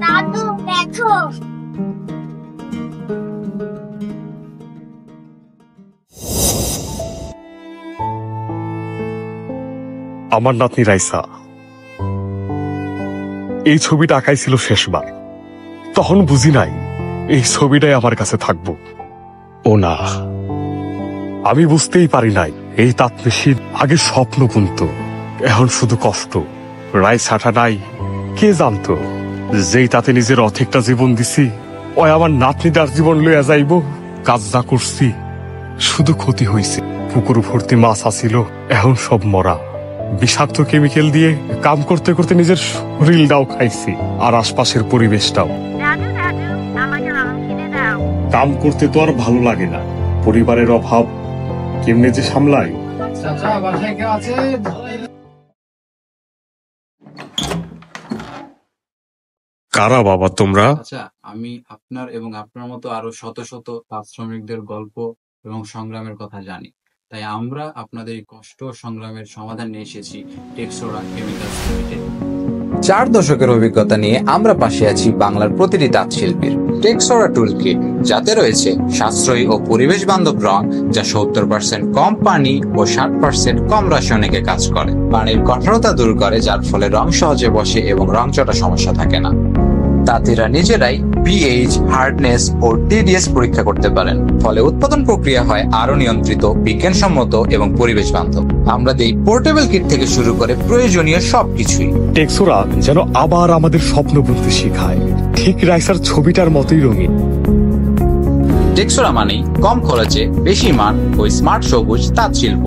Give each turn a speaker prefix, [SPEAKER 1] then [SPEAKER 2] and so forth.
[SPEAKER 1] দাদু দেখো,
[SPEAKER 2] আমার নাতনি রাইসা এই ছবিটা আঁকাইছিল শেষবার। তখন বুঝি নাই এই ছবিটাই আমার কাছে থাকবো। ও না, আমি বুঝতেই পারি নাই এই তাঁতমেশিন আগে স্বপ্ন বুনত, এখন শুধু কষ্ট। রাইসাটা নাই, কে জানতো যেই তাতে নিজের অর্ধেকটা জীবন দিছি ওই আমার নাতনিটার জীবন লইয়া যাইব। কাজ যা করছি শুধু ক্ষতি হইছে। পুকুর ভর্তি মাছ আসিল, এখন সব মরা। বিষাক্ত কেমিক্যাল দিয়ে কাম করতে করতে নিজের শরীরটাও খাইছি, আর আশপাশের পরিবেশটাও। কাম করতে তো আর ভালো লাগে না, পরিবারের অভাব কেমনে যে সামলাই। কারা বাবা তোমরা?
[SPEAKER 3] আচ্ছা, আমি আপনার এবং আপনার মতো আরো শত শত তাঁত শ্রমিকদের গল্প এবং সংগ্রামের কথা জানি। তাই আমরা আপনাদের এই কষ্ট ও সংগ্রামের সমাধান নিয়ে এসেছি টেক্সোরা কেমিক্যালস লিমিটেড।
[SPEAKER 4] 4 দশকের অভিজ্ঞতা নিয়ে আমরা পাশে আছি বাংলার প্রতিটি তাঁত শিল্পীর। টেক্সোরা টুল কিট, যাতে রয়েছে সাশ্রয়ী ও পরিবেশ বান্ধব রং, যা 70% কম পানি ও 60% কম রাসায়নিকে কাজ করে। পানির কঠোরতা দূর করে, যার ফলে রং সহজে বসে এবং রং চটা সমস্যা থাকে না। তাঁতিরা নিজেরাই পিএইচ, হার্ডনেস ও টিডিএস পরীক্ষা করতে পারেন, ফলে উৎপাদন প্রক্রিয়া হয় আরো নিয়ন্ত্রিত, বিজ্ঞানসম্মত এবং পরিবেশ বান্ধব। আমরা দেই পোর্টেবল কিট থেকে শুরু করে প্রয়োজনীয় সবকিছুই।
[SPEAKER 2] টেক্সোরা যেন আবার আমাদের স্বপ্ন বুনতে শিখায়, ঠিক রাইসার ছবিটার মতোই রঙিন।
[SPEAKER 4] টেক্সোরা মানেই কম খরচে বেশি মান ও স্মার্ট সবুজ তাঁত শিল্প।